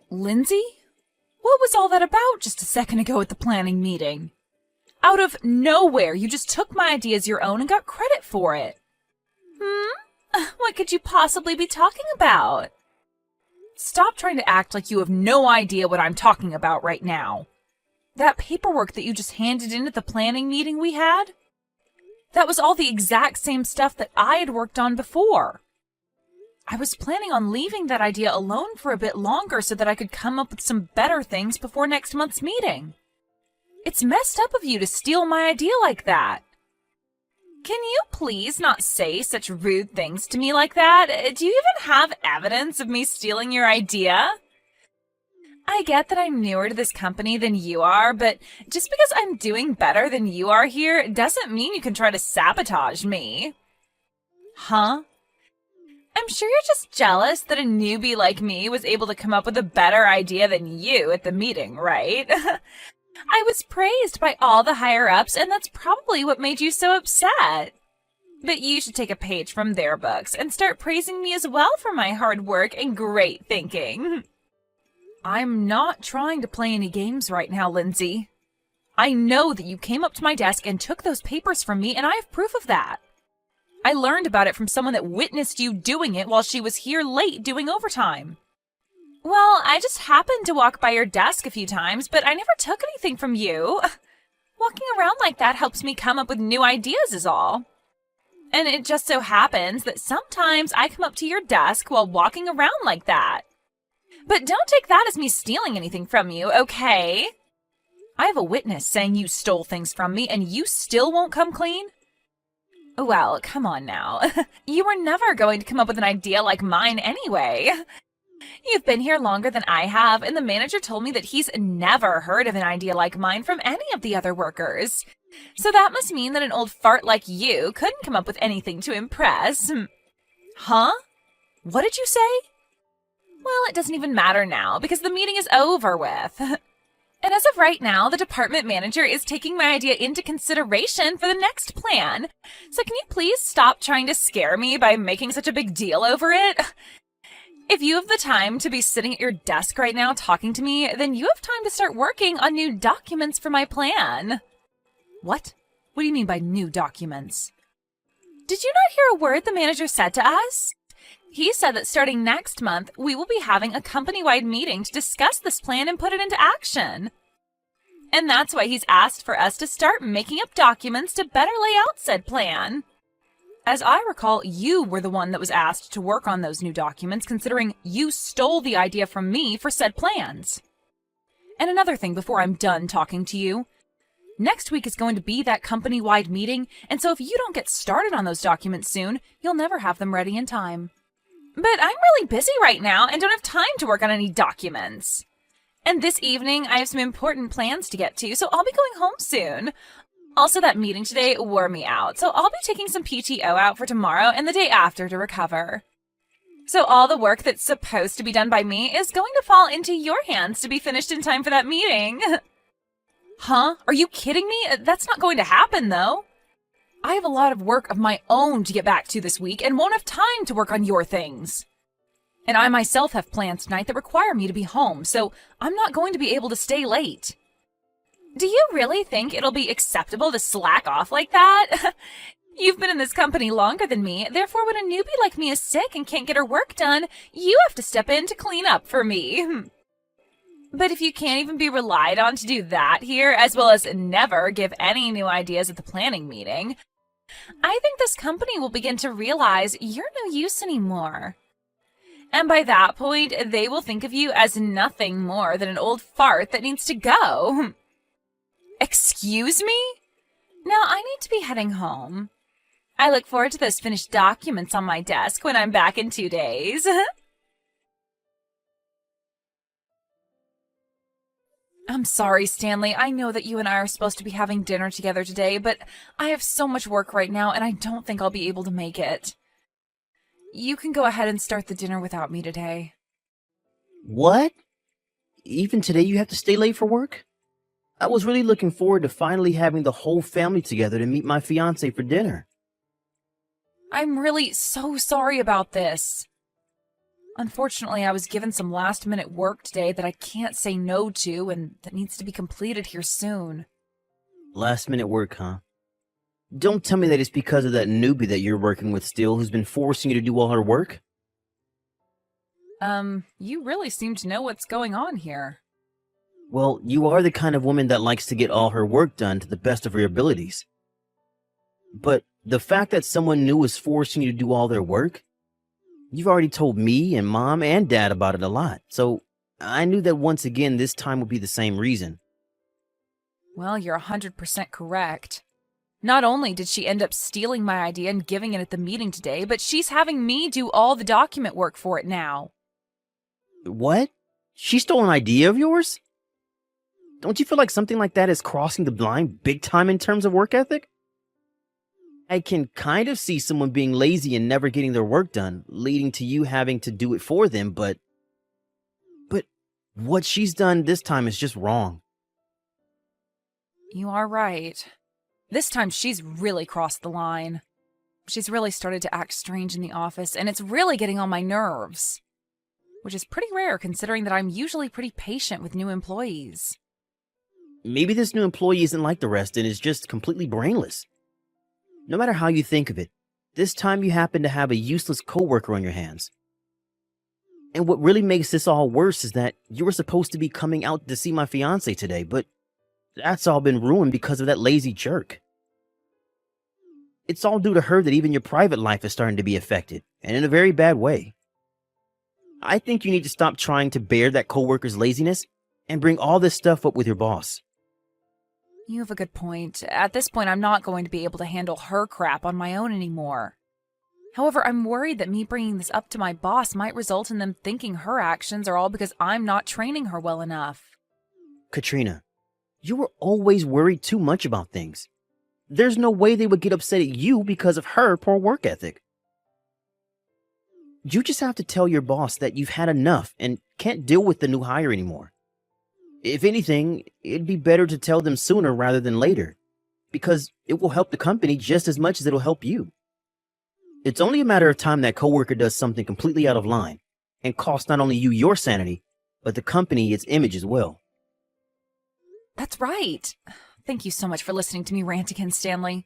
Lindsay? What was all that about just a second ago at the planning meeting? Out of nowhere, you just took my idea as your own and got credit for it. What could you possibly be talking about? Stop trying to act like you have no idea what I'm talking about right now. That paperwork that you just handed in at the planning meeting we had? That was all the exact same stuff that I had worked on before. I was planning on leaving that idea alone for a bit longer so that I could come up with some better things before next month's meeting. It's messed up of you to steal my idea like that. Can you please not say such rude things to me like that? Do you even have evidence of me stealing your idea? I get that I'm newer to this company than you are, but just because I'm doing better than you are here doesn't mean you can try to sabotage me. Huh? I'm sure you're just jealous that a newbie like me was able to come up with a better idea than you at the meeting, right? I was praised by all the higher-ups, and that's probably what made you so upset. But you should take a page from their books and start praising me as well for my hard work and great thinking. I'm not trying to play any games right now, Lindsay. I know that you came up to my desk and took those papers from me, and I have proof of that. I learned about it from someone that witnessed you doing it while she was here late doing overtime. Well, I just happened to walk by your desk a few times, but I never took anything from you. Walking around like that helps me come up with new ideas is all. And it just so happens that sometimes I come up to your desk while walking around like that. But don't take that as me stealing anything from you, okay? I have a witness saying you stole things from me and you still won't come clean? Well, come on now. You were never going to come up with an idea like mine anyway. You've been here longer than I have, and the manager told me that he's never heard of an idea like mine from any of the other workers. So that must mean that an old fart like you couldn't come up with anything to impress. Huh? What did you say? Well, it doesn't even matter now, because the meeting is over with. And as of right now, the department manager is taking my idea into consideration for the next plan. So can you please stop trying to scare me by making such a big deal over it? If you have the time to be sitting at your desk right now talking to me, then you have time to start working on new documents for my plan. What? What do you mean by new documents? Did you not hear a word the manager said to us? He said that starting next month, we will be having a company-wide meeting to discuss this plan and put it into action. And that's why he's asked for us to start making up documents to better lay out said plan. As I recall, you were the one that was asked to work on those new documents, considering you stole the idea from me for said plans. And another thing before I'm done talking to you. Next week is going to be that company-wide meeting, and so if you don't get started on those documents soon, you'll never have them ready in time. But I'm really busy right now and don't have time to work on any documents. And this evening, I have some important plans to get to, so I'll be going home soon. Also, that meeting today wore me out, so I'll be taking some PTO out for tomorrow and the day after to recover. So all the work that's supposed to be done by me is going to fall into your hands to be finished in time for that meeting. Huh? Are you kidding me? That's not going to happen, though. I have a lot of work of my own to get back to this week and won't have time to work on your things. And I myself have plans tonight that require me to be home, so I'm not going to be able to stay late. Do you really think it'll be acceptable to slack off like that? You've been in this company longer than me, therefore when a newbie like me is sick and can't get her work done, you have to step in to clean up for me. But if you can't even be relied on to do that here, as well as never give any new ideas at the planning meeting, I think this company will begin to realize you're no use anymore. And by that point, they will think of you as nothing more than an old fart that needs to go. Excuse me? Now I need to be heading home. I look forward to those finished documents on my desk when I'm back in 2 days. I'm sorry, Stanley. I know that you and I are supposed to be having dinner together today, but I have so much work right now, and I don't think I'll be able to make it. You can go ahead and start the dinner without me today. What? Even today you have to stay late for work? I was really looking forward to finally having the whole family together to meet my fiancé for dinner. I'm really so sorry about this. Unfortunately, I was given some last-minute work today that I can't say no to and that needs to be completed here soon. Last minute work, huh? Don't tell me that it's because of that newbie that you're working with still who's been forcing you to do all her work? You really seem to know what's going on here. Well, you are the kind of woman that likes to get all her work done to the best of her abilities. But the fact that someone new is forcing you to do all their work, you've already told me and Mom and Dad about it a lot, so I knew that once again this time would be the same reason. Well, you're 100% correct. Not only did she end up stealing my idea and giving it at the meeting today, but she's having me do all the document work for it now. What? She stole an idea of yours? Don't you feel like something like that is crossing the line big time in terms of work ethic? I can kind of see someone being lazy and never getting their work done, leading to you having to do it for them, but what she's done this time is just wrong. You are right. This time she's really crossed the line. She's really started to act strange in the office, and it's really getting on my nerves. Which is pretty rare considering that I'm usually pretty patient with new employees. Maybe this new employee isn't like the rest and is just completely brainless. No matter how you think of it, this time you happen to have a useless coworker on your hands. And what really makes this all worse is that you were supposed to be coming out to see my fiancé today, but that's all been ruined because of that lazy jerk. It's all due to her that even your private life is starting to be affected, and in a very bad way. I think you need to stop trying to bear that coworker's laziness and bring all this stuff up with your boss. You have a good point. At this point, I'm not going to be able to handle her crap on my own anymore. However, I'm worried that me bringing this up to my boss might result in them thinking her actions are all because I'm not training her well enough. Katrina, you were always worried too much about things. There's no way they would get upset at you because of her poor work ethic. You just have to tell your boss that you've had enough and can't deal with the new hire anymore. If anything, it'd be better to tell them sooner rather than later, because it will help the company just as much as it'll help you. It's only a matter of time that coworker does something completely out of line and costs not only you your sanity, but the company its image as well. That's right. Thank you so much for listening to me rant again, Stanley.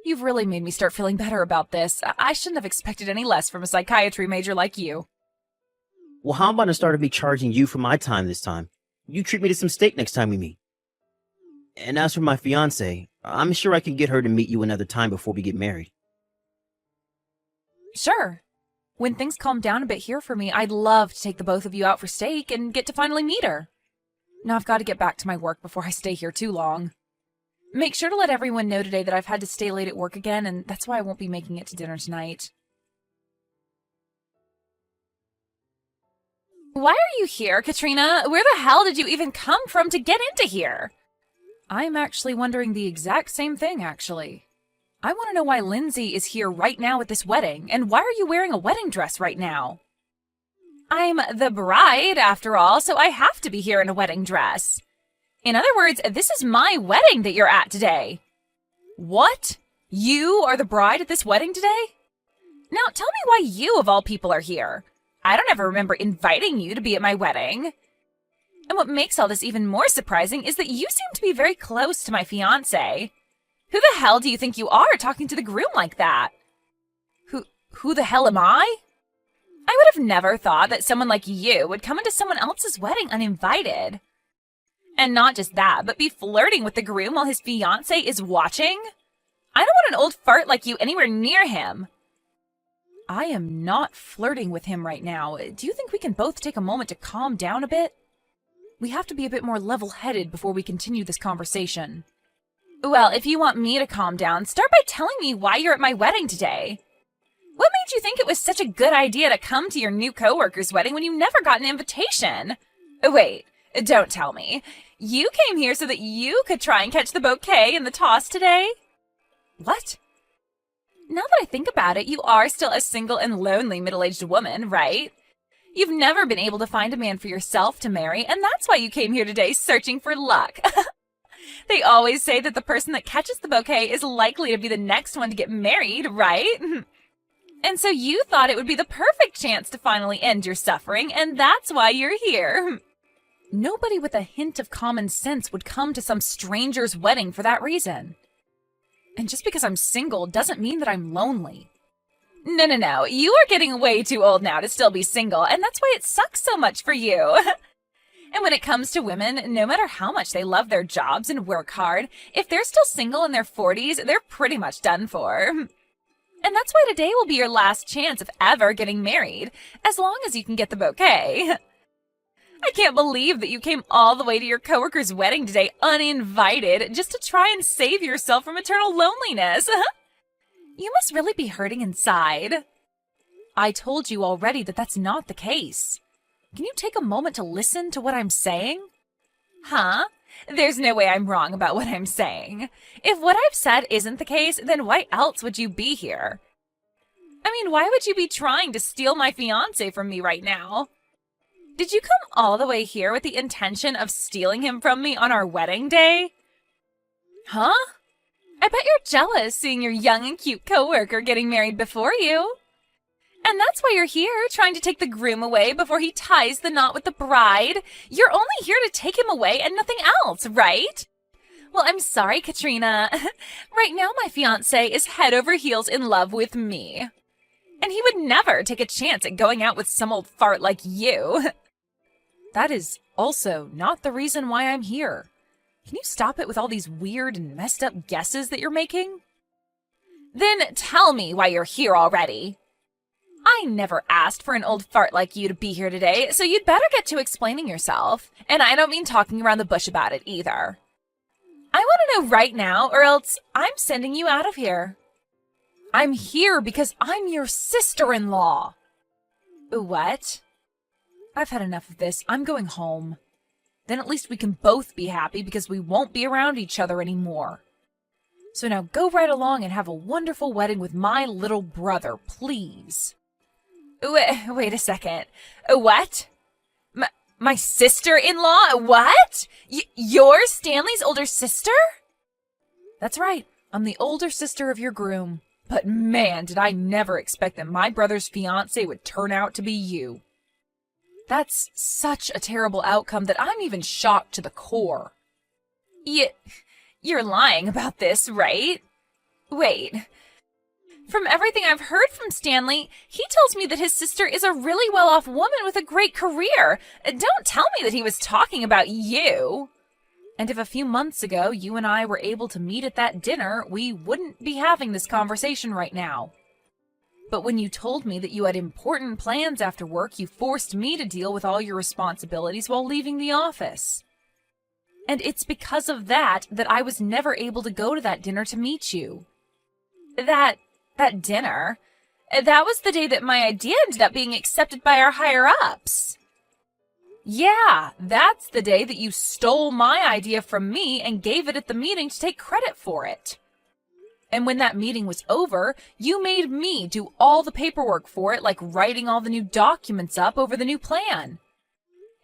You've really made me start feeling better about this. I shouldn't have expected any less from a psychiatry major like you. Well, how about instead of me charging you for my time this time, you treat me to some steak next time we meet? And as for my fiancée, I'm sure I can get her to meet you another time before we get married. Sure. When things calm down a bit here for me, I'd love to take the both of you out for steak and get to finally meet her. Now I've got to get back to my work before I stay here too long. Make sure to let everyone know today that I've had to stay late at work again, and that's why I won't be making it to dinner tonight. Why are you here, Katrina? Where the hell did you even come from to get into here? I'm actually wondering the exact same thing, actually. I want to know why Lindsay is here right now at this wedding, and why are you wearing a wedding dress right now? I'm the bride, after all, so I have to be here in a wedding dress. In other words, this is my wedding that you're at today. What? You are the bride at this wedding today? Now, tell me why you, of all people, are here. I don't ever remember inviting you to be at my wedding. And what makes all this even more surprising is that you seem to be very close to my fiancé. Who the hell do you think you are talking to the groom like that? Who the hell am I? I would have never thought that someone like you would come into someone else's wedding uninvited. And not just that, but be flirting with the groom while his fiancé is watching? I don't want an old fart like you anywhere near him. I am not flirting with him right now. Do you think we can both take a moment to calm down a bit? We have to be a bit more level-headed before we continue this conversation. Well, if you want me to calm down, start by telling me why you're at my wedding today. What made you think it was such a good idea to come to your new coworker's wedding when you never got an invitation? Wait, don't tell me. You came here so that you could try and catch the bouquet in the toss today? What? Now that I think about it, you are still a single and lonely middle-aged woman, right? You've never been able to find a man for yourself to marry, and that's why you came here today searching for luck. They always say that the person that catches the bouquet is likely to be the next one to get married, right? And so you thought it would be the perfect chance to finally end your suffering, and that's why you're here. Nobody with a hint of common sense would come to some stranger's wedding for that reason. And just because I'm single doesn't mean that I'm lonely. No. You are getting way too old now to still be single, and that's why it sucks so much for you. And when it comes to women, no matter how much they love their jobs and work hard, if they're still single in their 40s, they're pretty much done for. And that's why today will be your last chance of ever getting married, as long as you can get the bouquet. I can't believe that you came all the way to your coworker's wedding today uninvited just to try and save yourself from eternal loneliness. You must really be hurting inside. I told you already that that's not the case. Can you take a moment to listen to what I'm saying? Huh? There's no way I'm wrong about what I'm saying. If what I've said isn't the case, then why else would you be here? I mean, why would you be trying to steal my fiancé from me right now? Did you come all the way here with the intention of stealing him from me on our wedding day? Huh? I bet you're jealous seeing your young and cute coworker getting married before you. And that's why you're here, trying to take the groom away before he ties the knot with the bride. You're only here to take him away and nothing else, right? Well, I'm sorry, Katrina. Right now, my fiancé is head over heels in love with me. And he would never take a chance at going out with some old fart like you. That is also not the reason why I'm here. Can you stop it with all these weird and messed up guesses that you're making? Then tell me why you're here already. I never asked for an old fart like you to be here today, so you'd better get to explaining yourself. And I don't mean talking around the bush about it either. I want to know right now, or else I'm sending you out of here. I'm here because I'm your sister-in-law. What? I've had enough of this. I'm going home. Then at least we can both be happy because we won't be around each other anymore. So now go right along and have a wonderful wedding with my little brother, please. Wait a second. What? My sister-in-law? What? You're Stanley's older sister? That's right. I'm the older sister of your groom. But man, did I never expect that my brother's fiancé would turn out to be you. That's such a terrible outcome that I'm even shocked to the core. You're lying about this, right? Wait. From everything I've heard from Stanley, he tells me that his sister is a really well-off woman with a great career. Don't tell me that he was talking about you. And if a few months ago you and I were able to meet at that dinner, we wouldn't be having this conversation right now. But when you told me that you had important plans after work, you forced me to deal with all your responsibilities while leaving the office. And it's because of that I was never able to go to that dinner to meet you. That dinner? That was the day that my idea ended up being accepted by our higher-ups. Yeah, that's the day that you stole my idea from me and gave it at the meeting to take credit for it. And when that meeting was over, you made me do all the paperwork for it, like writing all the new documents up over the new plan.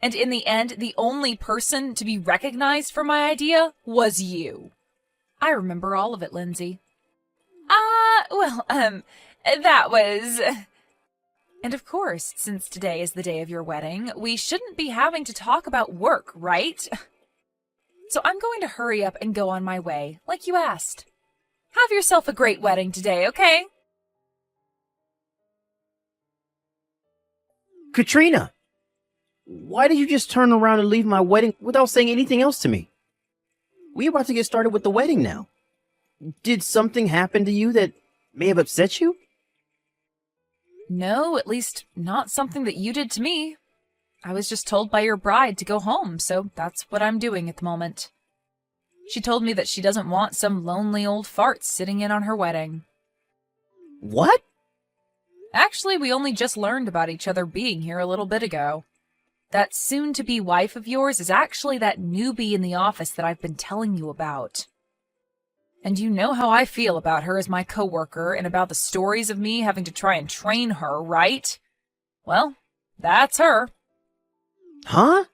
And in the end, the only person to be recognized for my idea was you. I remember all of it, Lindsay. That was... And of course, since today is the day of your wedding, we shouldn't be having to talk about work, right? So I'm going to hurry up and go on my way, like you asked. Have yourself a great wedding today, okay? Katrina! Why did you just turn around and leave my wedding without saying anything else to me? We're about to get started with the wedding now. Did something happen to you that may have upset you? No, at least not something that you did to me. I was just told by your bride to go home, so that's what I'm doing at the moment. She told me that she doesn't want some lonely old fart sitting in on her wedding. What? Actually, we only just learned about each other being here a little bit ago. That soon-to-be wife of yours is actually that newbie in the office that I've been telling you about. And you know how I feel about her as my coworker and about the stories of me having to try and train her, right? Well, that's her. Huh?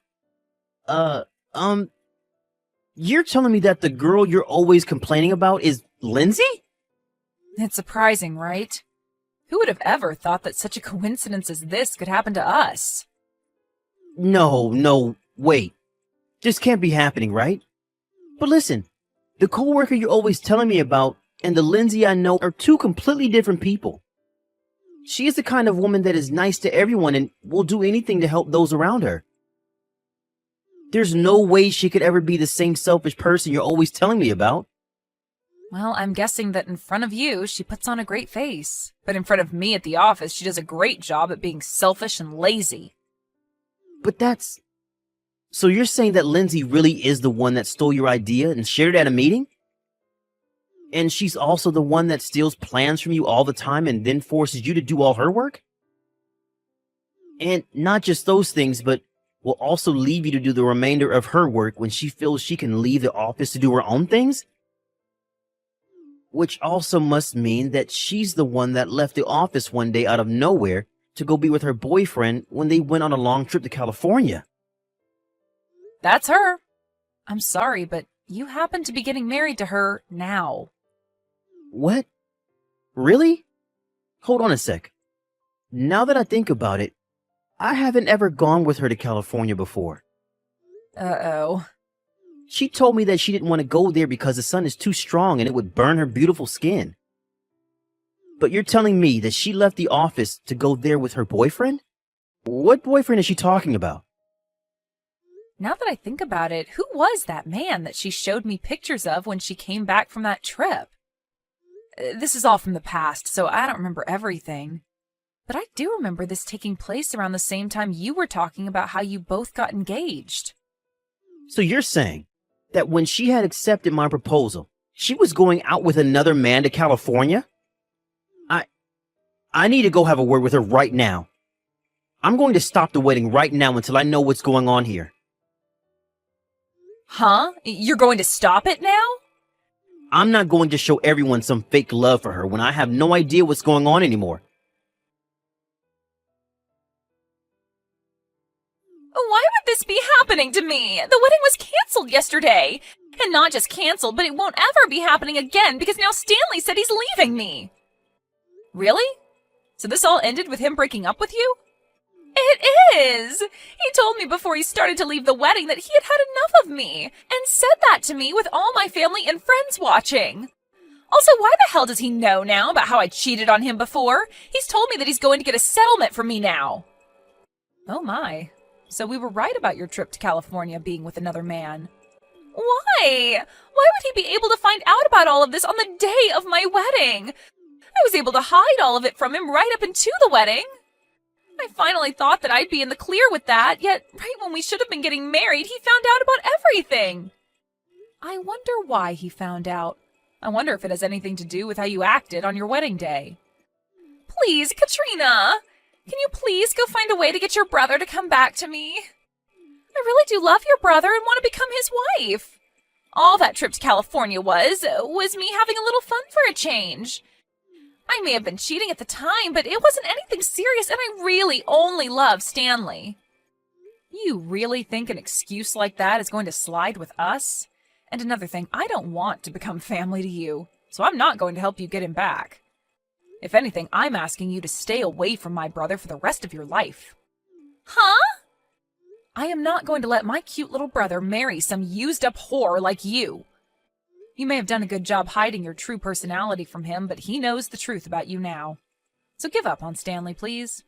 You're telling me that the girl you're always complaining about is Lindsay? It's surprising, right? Who would have ever thought that such a coincidence as this could happen to us? No, wait. This can't be happening, right? But listen, the coworker you're always telling me about and the Lindsay I know are two completely different people. She is the kind of woman that is nice to everyone and will do anything to help those around her. There's no way she could ever be the same selfish person you're always telling me about. Well, I'm guessing that in front of you, she puts on a great face. But in front of me at the office, she does a great job at being selfish and lazy. But that's... So you're saying that Lindsay really is the one that stole your idea and shared it at a meeting? And she's also the one that steals plans from you all the time and then forces you to do all her work? And not just those things, but will also leave you to do the remainder of her work when she feels she can leave the office to do her own things? Which also must mean that she's the one that left the office one day out of nowhere to go be with her boyfriend when they went on a long trip to California. That's her. I'm sorry, but you happen to be getting married to her now. What? Really? Hold on a sec. Now that I think about it, I haven't ever gone with her to California before. Uh-oh. She told me that she didn't want to go there because the sun is too strong and it would burn her beautiful skin. But you're telling me that she left the office to go there with her boyfriend? What boyfriend is she talking about? Now that I think about it, who was that man that she showed me pictures of when she came back from that trip? This is all from the past, so I don't remember everything. But I do remember this taking place around the same time you were talking about how you both got engaged. So you're saying that when she had accepted my proposal, she was going out with another man to California? I need to go have a word with her right now. I'm going to stop the wedding right now until I know what's going on here. Huh? You're going to stop it now? I'm not going to show everyone some fake love for her when I have no idea what's going on anymore. Why would this be happening to me? The wedding was canceled yesterday. And not just canceled, but it won't ever be happening again because now Stanley said he's leaving me. Really? So this all ended with him breaking up with you? It is! He told me before he started to leave the wedding that he had had enough of me, and said that to me with all my family and friends watching. Also, why the hell does he know now about how I cheated on him before? He's told me that he's going to get a settlement from me now. Oh my. So we were right about your trip to California being with another man. Why? Why would he be able to find out about all of this on the day of my wedding? I was able to hide all of it from him right up into the wedding. I finally thought that I'd be in the clear with that, yet right when we should have been getting married, he found out about everything. I wonder why he found out. I wonder if it has anything to do with how you acted on your wedding day. Please, Katrina, can you please go find a way to get your brother to come back to me? I really do love your brother and want to become his wife. All that trip to California was me having a little fun for a change. I may have been cheating at the time, but it wasn't anything serious, and I really only love Stanley. You really think an excuse like that is going to slide with us? And another thing, I don't want to become family to you, so I'm not going to help you get him back. If anything, I'm asking you to stay away from my brother for the rest of your life. Huh? I am not going to let my cute little brother marry some used-up whore like you. You may have done a good job hiding your true personality from him, but he knows the truth about you now. So give up on Stanley, please.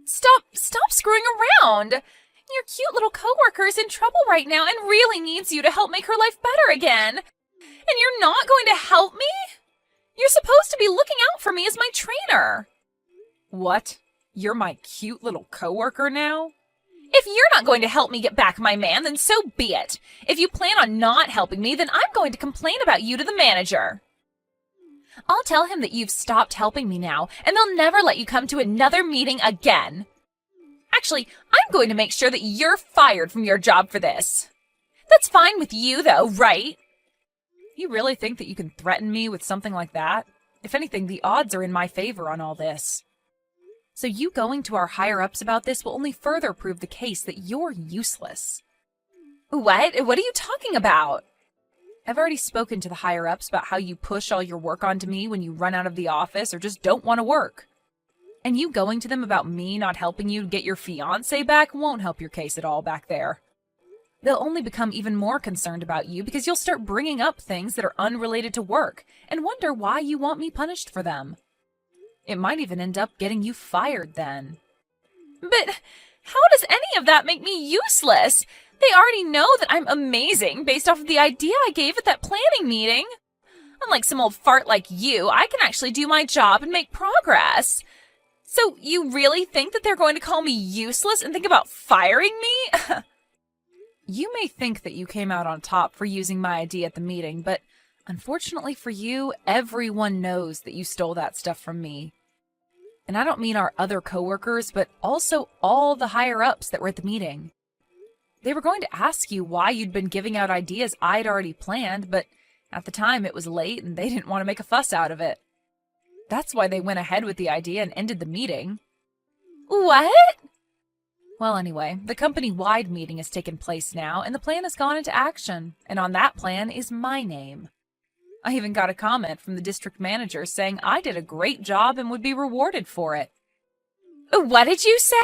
Stop screwing around! Your cute little coworker is in trouble right now and really needs you to help make her life better again. And you're not going to help me? You're supposed to be looking out for me as my trainer. What? You're my cute little coworker now? If you're not going to help me get back my man, then so be it. If you plan on not helping me, then I'm going to complain about you to the manager. I'll tell him that you've stopped helping me now, and they'll never let you come to another meeting again. Actually, I'm going to make sure that you're fired from your job for this. That's fine with you, though, right? You really think that you can threaten me with something like that? If anything, the odds are in my favor on all this. So you going to our higher-ups about this will only further prove the case that you're useless. What? What are you talking about? I've already spoken to the higher-ups about how you push all your work onto me when you run out of the office or just don't want to work. And you going to them about me not helping you get your fiancé back won't help your case at all back there. They'll only become even more concerned about you because you'll start bringing up things that are unrelated to work and wonder why you want me punished for them. It might even end up getting you fired then. But how does any of that make me useless? They already know that I'm amazing based off of the idea I gave at that planning meeting. Unlike some old fart like you, I can actually do my job and make progress. So you really think that they're going to call me useless and think about firing me? You may think that you came out on top for using my idea at the meeting, but unfortunately for you, everyone knows that you stole that stuff from me. And I don't mean our other coworkers, but also all the higher-ups that were at the meeting. They were going to ask you why you'd been giving out ideas I'd already planned, but at the time it was late and they didn't want to make a fuss out of it. That's why they went ahead with the idea and ended the meeting. What? Well, anyway, the company-wide meeting has taken place now, and the plan has gone into action, and on that plan is my name. I even got a comment from the district manager saying I did a great job and would be rewarded for it. What did you say?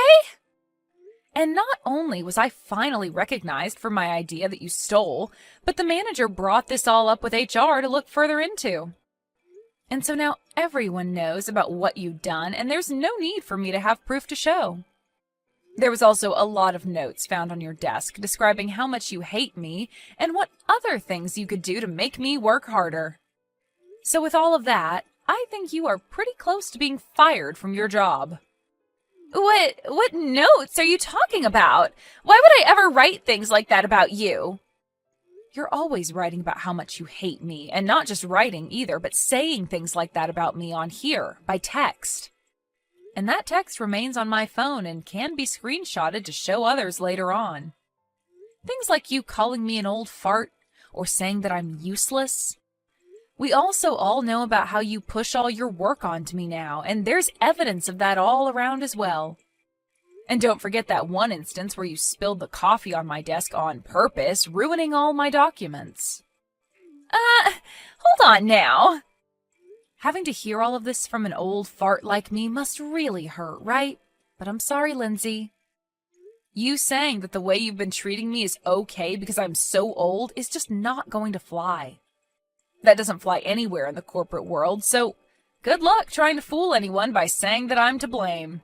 And not only was I finally recognized for my idea that you stole, but the manager brought this all up with HR to look further into. And so now everyone knows about what you've done, and there's no need for me to have proof to show. There was also a lot of notes found on your desk describing how much you hate me and what other things you could do to make me work harder. So with all of that, I think you are pretty close to being fired from your job. What notes are you talking about? Why would I ever write things like that about you? You're always writing about how much you hate me, and not just writing either, but saying things like that about me on here, by text. And that text remains on my phone and can be screenshotted to show others later on. Things like you calling me an old fart, or saying that I'm useless. We also all know about how you push all your work onto me now, and there's evidence of that all around as well. And don't forget that one instance where you spilled the coffee on my desk on purpose, ruining all my documents. Hold on now. Having to hear all of this from an old fart like me must really hurt, right? But I'm sorry, Lindsay. You saying that the way you've been treating me is okay because I'm so old is just not going to fly. That doesn't fly anywhere in the corporate world, so good luck trying to fool anyone by saying that I'm to blame.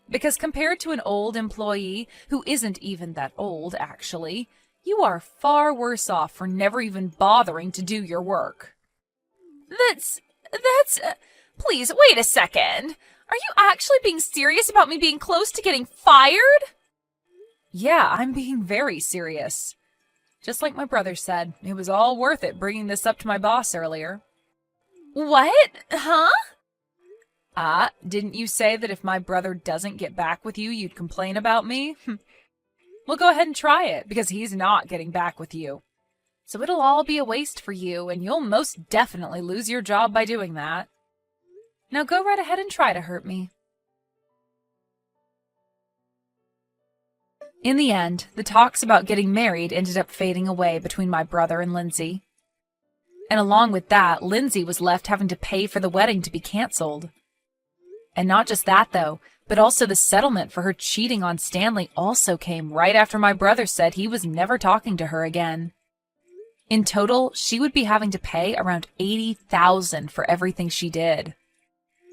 Because compared to an old employee, who isn't even that old, actually, you are far worse off for never even bothering to do your work. Please, wait a second. Are you actually being serious about me being close to getting fired? Yeah, I'm being very serious. Just like my brother said, it was all worth it bringing this up to my boss earlier. What? Huh? Didn't you say that if my brother doesn't get back with you, you'd complain about me? Well, go ahead and try it, because he's not getting back with you. So it'll all be a waste for you, and you'll most definitely lose your job by doing that. Now go right ahead and try to hurt me. In the end, the talks about getting married ended up fading away between my brother and Lindsay. And along with that, Lindsay was left having to pay for the wedding to be canceled. And not just that, though, but also the settlement for her cheating on Stanley also came right after my brother said he was never talking to her again. In total, she would be having to pay around $80,000 for everything she did.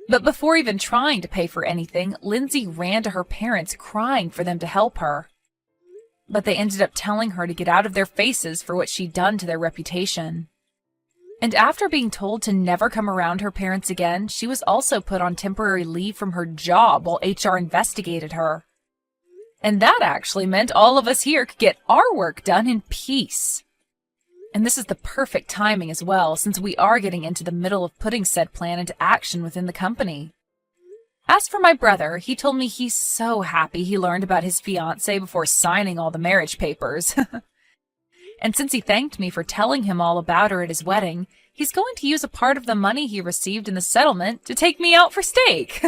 But before even trying to pay for anything, Lindsay ran to her parents crying for them to help her. But they ended up telling her to get out of their faces for what she'd done to their reputation. And after being told to never come around her parents again, she was also put on temporary leave from her job while HR investigated her. And that actually meant all of us here could get our work done in peace. And this is the perfect timing as well, since we are getting into the middle of putting said plan into action within the company. As for my brother, he told me he's so happy he learned about his fiancée before signing all the marriage papers. And since he thanked me for telling him all about her at his wedding, he's going to use a part of the money he received in the settlement to take me out for steak.